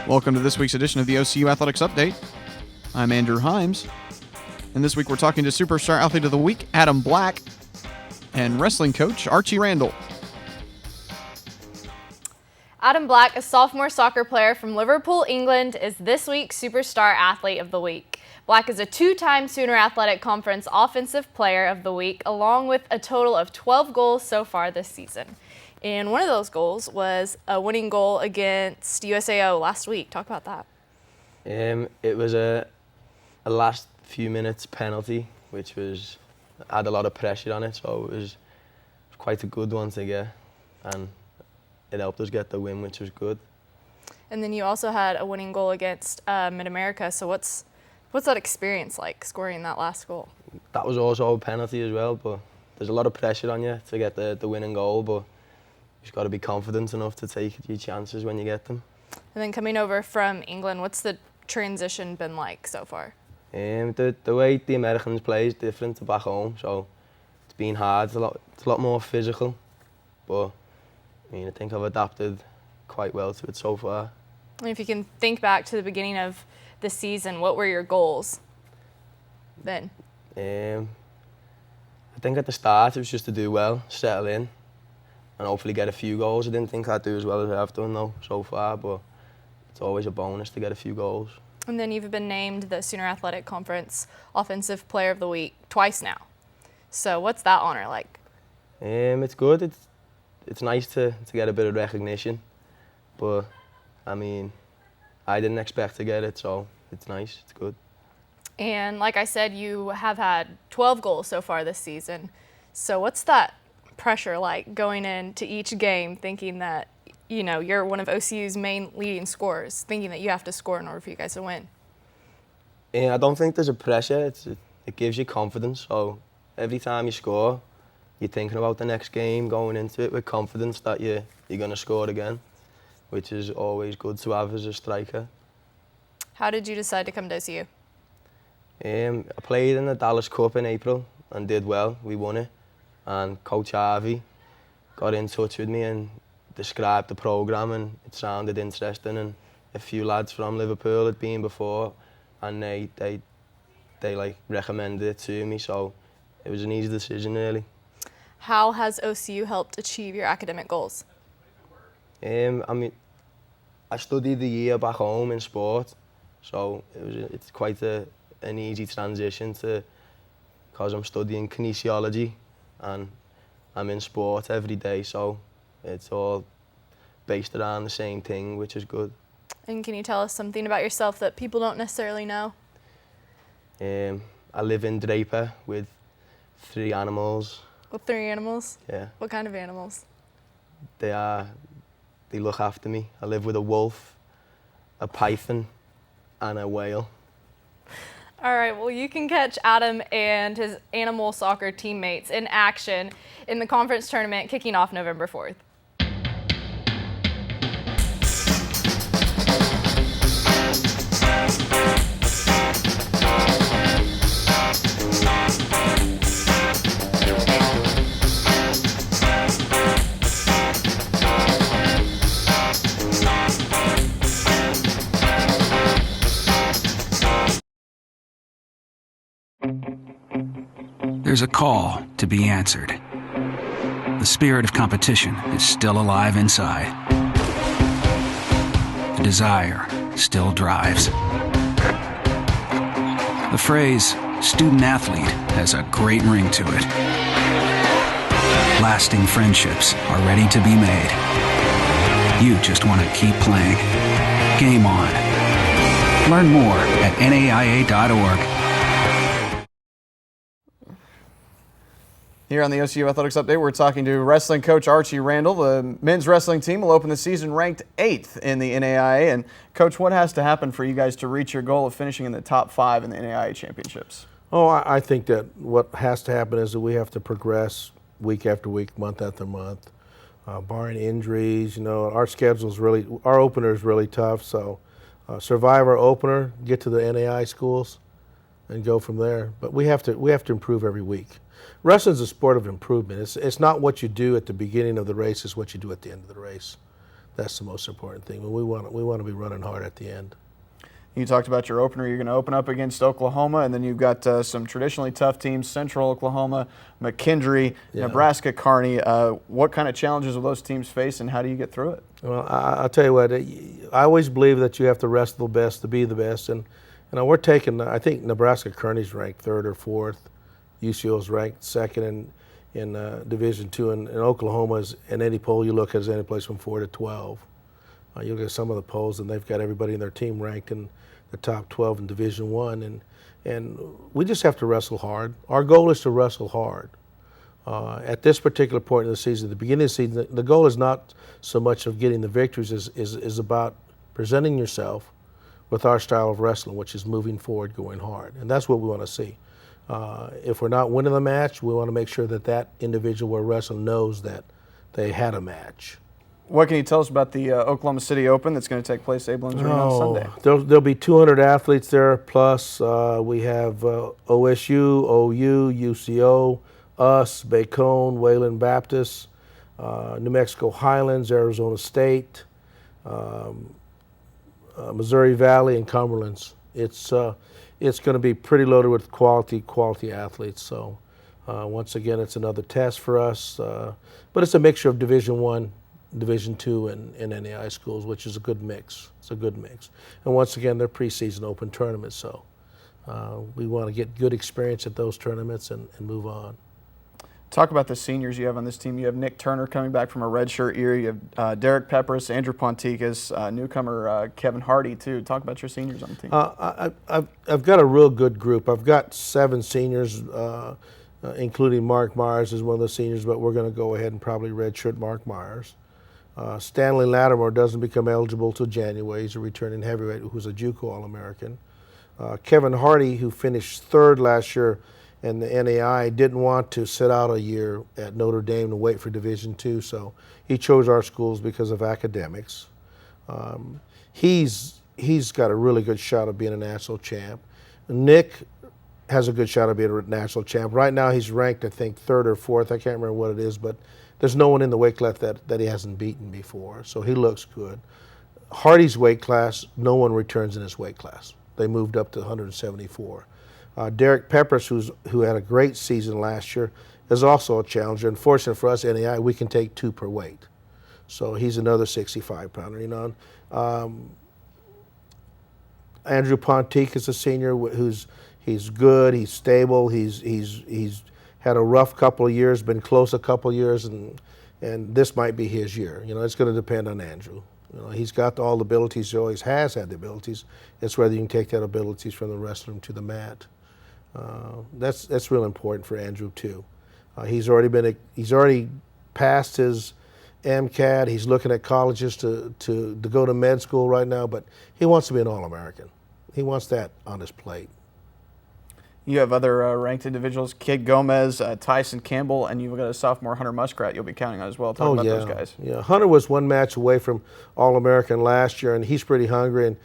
Welcome to this week's edition of the OCU Athletics Update. I'm Andrew Himes, and this week we're talking to Superstar Athlete of the Week, Adam Black, and wrestling coach, Archie Randall. Adam Black, a sophomore soccer player from Liverpool, England, is this week's Superstar Athlete of the Week. Black is a two-time Sooner Athletic Conference Offensive Player of the Week, along with a total of 12 goals so far this season. And one of those goals was a winning goal against USAO last week. Talk about that. It was a last few minutes penalty, which had a lot of pressure on it, so it was quite a good one to get, and it helped us get the win, which was good. And then you also had a winning goal against Mid-America, so what's that experience like, scoring that last goal? That was also a penalty as well, but there's a lot of pressure on you to get the winning goal, but you've got to be confident enough to take your chances when you get them. And then coming over from England, what's the transition been like so far? The way the Americans play is different to back home, so it's been hard. It's a lot more physical, but I think I've adapted quite well to it so far. And if you can think back to the beginning of the season, what were your goals then? I think at the start it was just to do well, settle in, and hopefully get a few goals. I didn't think I'd do as well as I have done though so far, but it's always a bonus to get a few goals. And then you've been named the Sooner Athletic Conference Offensive Player of the Week twice now. So what's that honor like? It's good. It's nice to get a bit of recognition, but I didn't expect to get it, so it's nice. It's good. And like I said, you have had 12 goals so far this season. So what's that pressure like going into each game thinking that, you're one of OCU's main leading scorers, thinking that you have to score in order for you guys to win? I don't think there's a pressure. It gives you confidence. So every time you score, you're thinking about the next game, going into it with confidence that you're going to score again, which is always good to have as a striker. How did you decide to come to OCU? I played in the Dallas Cup in April and did well. We won it. And Coach Harvey got in touch with me and described the programme, and it sounded interesting, and a few lads from Liverpool had been before, and they recommended it to me, so it was an easy decision really. How has OCU helped achieve your academic goals? I studied the year back home in sport, so it's quite an easy transition because I'm studying kinesiology and I'm in sport every day, so it's all based around the same thing, which is good. And can you tell us something about yourself that people don't necessarily know? I live in Draper with 3 animals. With 3 animals? Yeah. What kind of animals? They look after me. I live with a wolf, a python, and a whale. All right, well, you can catch Adam and his animal soccer teammates in action in the conference tournament kicking off November 4th. There's a call to be answered. The spirit of competition is still alive inside. The desire still drives. The phrase student athlete has a great ring to it. Lasting friendships are ready to be made. You just want to keep playing. Game on. Learn more at naia.org. Here on the OCU Athletics Update, we're talking to wrestling coach Archie Randall. The men's wrestling team will open the season ranked 8th in the NAIA. And Coach, what has to happen for you guys to reach your goal of finishing in the top 5 in the NAIA championships? Oh, I think that what has to happen is that we have to progress week after week, month after month, barring injuries. Our opener is really tough. So survive our opener, get to the NAIA schools, and go from there. But we have to improve every week. Wrestling is a sport of improvement. It's not what you do at the beginning of the race, it's what you do at the end of the race. That's the most important thing. We want to be running hard at the end. You talked about your opener. You're going to open up against Oklahoma, and then you've got some traditionally tough teams: Central Oklahoma, McKendree, Nebraska, Kearney. What kind of challenges will those teams face, and how do you get through it? Well, I'll tell you what. I always believe that you have to wrestle the best to be the best, and we're taking. I think Nebraska Kearney's ranked 3rd or 4th. UCO's ranked 2nd in Division II, and Oklahoma is in any poll you look at is any place from 4 to 12. You look at some of the polls, and they've got everybody in their team ranked in the top 12 in Division I, and we just have to wrestle hard. Our goal is to wrestle hard. At this particular point in the season, the beginning of the season, the goal is not so much of getting the victories is about presenting yourself with our style of wrestling, which is moving forward, going hard, and that's what we want to see. If we're not winning the match, we want to make sure that individual we're wrestling knows that they had a match. What can you tell us about the Oklahoma City Open that's going to take place at Abelin's Arena on Sunday? There'll be 200 athletes there, plus we have OSU, OU, UCO, us, Bacone, Wayland Baptist, New Mexico Highlands, Arizona State, Missouri Valley, and Cumberland's. It's going to be pretty loaded with quality athletes. So once again, it's another test for us, but it's a mixture of Division I, Division II, and NAI schools, which is a good mix. It's a good mix. And once again, they're preseason open tournaments, so we want to get good experience at those tournaments and move on. Talk about the seniors you have on this team. You have Nick Turner coming back from a redshirt year. You have Derek Peppers, Andrew Ponticus, newcomer Kevin Hardy, too. Talk about your seniors on the team. I've got a real good group. I've got 7 seniors, including Mark Myers is one of the seniors, but we're going to go ahead and probably redshirt Mark Myers. Stanley Lattimore doesn't become eligible till January. He's a returning heavyweight who's a JUCO All-American. Kevin Hardy, who finished 3rd last year in the NAI, didn't want to sit out a year at Notre Dame to wait for Division II, so he chose our schools because of academics. He's got a really good shot of being a national champ. Nick has a good shot of being a national champ. Right now he's ranked, I think, 3rd or 4th. I can't remember what it is, but there's no one in the weight class that he hasn't beaten before, so he looks good. Hardy's weight class, no one returns in his weight class. They moved up to 174. Derek Peppers, who had a great season last year, is also a challenger. Unfortunately for us, NAI, we can take 2 per weight. So he's another 65-pounder. You know, Andrew Pontique is a senior he's good, he's stable, he's had a rough couple of years, been close a couple of years, and this might be his year. You know, it's going to depend on Andrew. You know, he's got all the abilities. He always has had the abilities. It's whether you can take that abilities from the wrestling to the mat. That's real important for Andrew too. He's already passed his MCAT. He's looking at colleges to go to med school right now, but he wants to be an All-American. He wants that on his plate. You have other ranked individuals, Kid Gomez, Tyson Campbell, and you've got a sophomore, Hunter Muskrat, you'll be counting on as well. Talk about those guys. Yeah, Hunter was 1 match away from All-American last year, and he's pretty hungry, and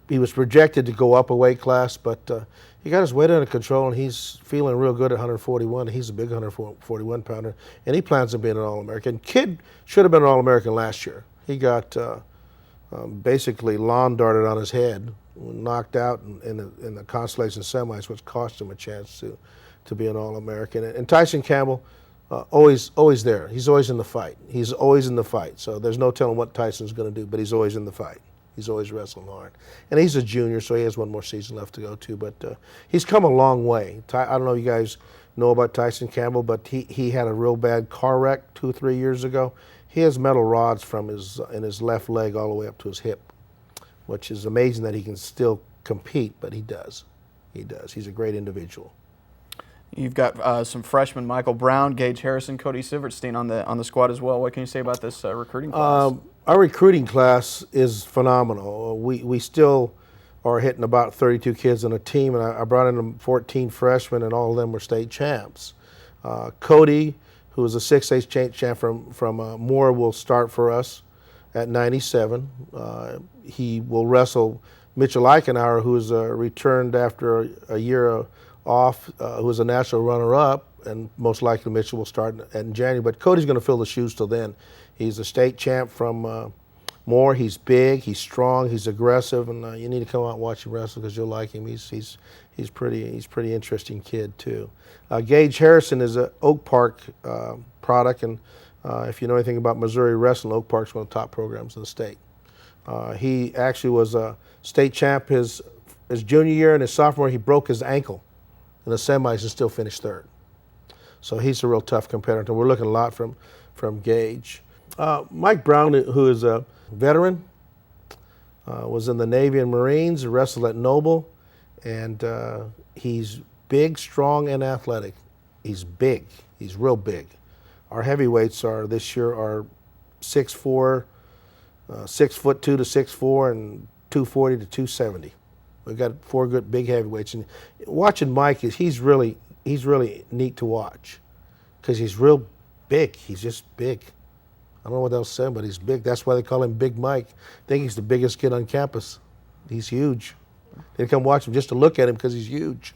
he was projected to go up a weight class, but he got his weight under control, and he's feeling real good at 141. He's a big 141-pounder, and he plans on being an All-American. Kid should have been an All-American last year. He got basically lawn darted on his head, knocked out in the consolation semis, which cost him a chance to be an All-American. And Tyson Campbell, always there. He's always in the fight. He's always in the fight. So there's no telling what Tyson's going to do, but he's always in the fight. He's always wrestling hard. And he's a junior, so he has 1 more season left to go too. But he's come a long way. I don't know if you guys know about Tyson Campbell, but he had a real bad car wreck 2 or 3 years ago. He has metal rods from in his left leg all the way up to his hip, which is amazing that he can still compete, but he does. He does. He's a great individual. You've got some freshmen, Michael Brown, Gage Harrison, Cody Sivertstein on the squad as well. What can you say about this recruiting class? Our recruiting class is phenomenal. We still are hitting about 32 kids on a team, and I brought in 14 freshmen, and all of them were state champs. Cody, who is a 6A champ from Moore, will start for us at 97. He will wrestle Mitchell Eichenauer, who is returned after a year off, who is a national runner-up, and most likely Mitchell will start in January. But Cody's going to fill the shoes till then. He's a state champ from more. He's big, he's strong, he's aggressive, and you need to come out and watch him wrestle because you'll like him. He's pretty interesting kid too. Gage Harrison is an Oak Park product, and if you know anything about Missouri wrestling, Oak Park's one of the top programs in the state. He actually was a state champ his junior year, and his sophomore he broke his ankle in the semis and still finished third. So he's a real tough competitor. We're looking a lot from Gage. Mike Brown, who is a veteran, was in the Navy and Marines, wrestled at Noble, and he's big, strong, and athletic. He's big. He's real big. Our heavyweights this year are 6'4", 6'2" to 6'4", and 240 to 270. We've got 4 good big heavyweights, and watching Mike he's really neat to watch because he's real big. He's just big. I don't know what else to say, but he's big. That's why they call him Big Mike. I think he's the biggest kid on campus. He's huge. They come watch him just to look at him because he's huge.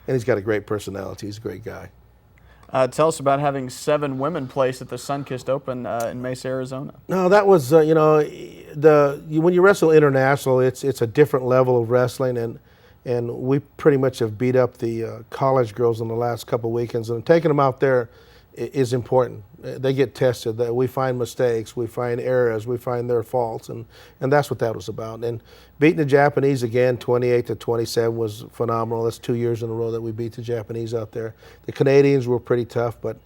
And he's got a great personality. He's a great guy. Tell us about having 7 women place at the Sunkist Open in Mesa, Arizona. No, that was, when you wrestle international, it's a different level of wrestling, and we pretty much have beat up the college girls in the last couple of weekends, and taking them out there is important. They get tested. We find mistakes, we find errors, we find their faults, and that's what that was about. And beating the Japanese again, 28-27, was phenomenal. That's 2 years in a row that we beat the Japanese out there. The Canadians were pretty tough, but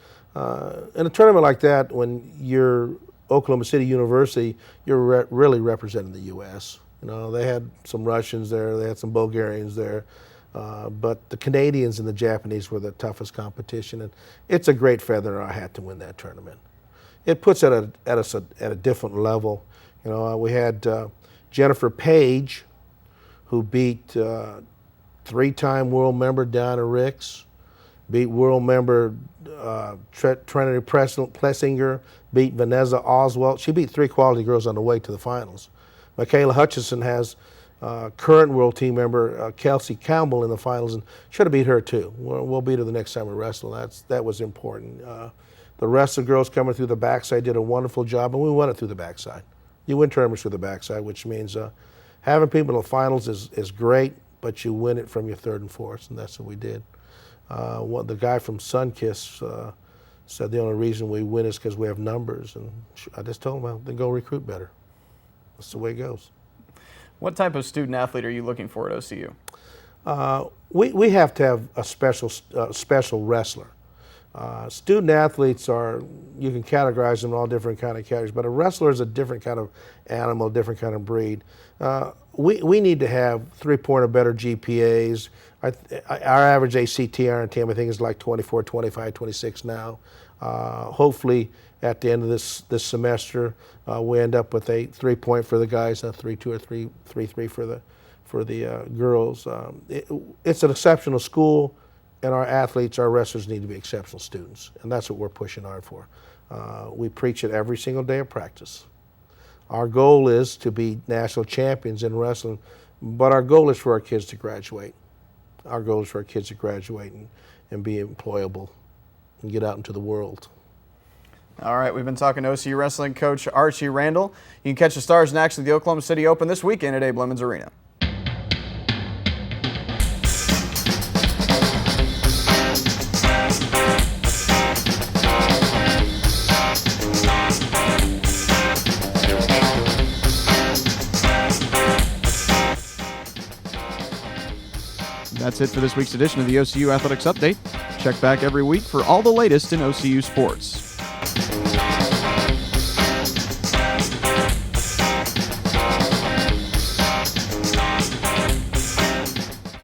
in a tournament like that, when you're Oklahoma City University, you're really representing the U.S. They had some Russians there, they had some Bulgarians there. But the Canadians and the Japanese were the toughest competition, and it's a great feather in our hat to win that tournament. It puts it at us at a different level. We had Jennifer Page, who beat 3-time world member Diana Ricks, beat world member Trinity Plessinger, beat Vanessa Oswald. She beat 3 quality girls on the way to the finals. Michaela Hutchison has current world team member Kelsey Campbell in the finals, and should have beat her too. We'll beat her the next time we wrestle. That was important. The rest of the girls coming through the backside did a wonderful job, and we won it through the backside. You win tournaments through the backside, which means having people in the finals is great, but you win it from your third and fourths, and that's what we did. The guy from Sunkist said the only reason we win is because we have numbers, and I just told him, well, then go recruit better. That's the way it goes. What type of student athlete are you looking for at OCU? We have to have a special wrestler. Student athletes you can categorize them in all different kind of categories, but a wrestler is a different kind of animal, different kind of breed. We need to have 3-point or better GPAs. Our average ACT RNTM, I think, is like 24, 25, 26 now. Hopefully, at the end of this semester, we end up with a 3-point for the guys, and a 3-2 or 3-3 for the girls. It's an exceptional school, and our athletes, our wrestlers, need to be exceptional students, and that's what we're pushing hard for. We preach it every single day of practice. Our goal is to be national champions in wrestling, but our goal is for our kids to graduate. Our goal is for our kids to graduate and be employable and get out into the world. All right, we've been talking to OCU wrestling coach Archie Randall. You can catch the Stars in action at the Oklahoma City Open this weekend at Abe Lemons Arena. That's it for this week's edition of the OCU Athletics Update. Check back every week for all the latest in OCU sports.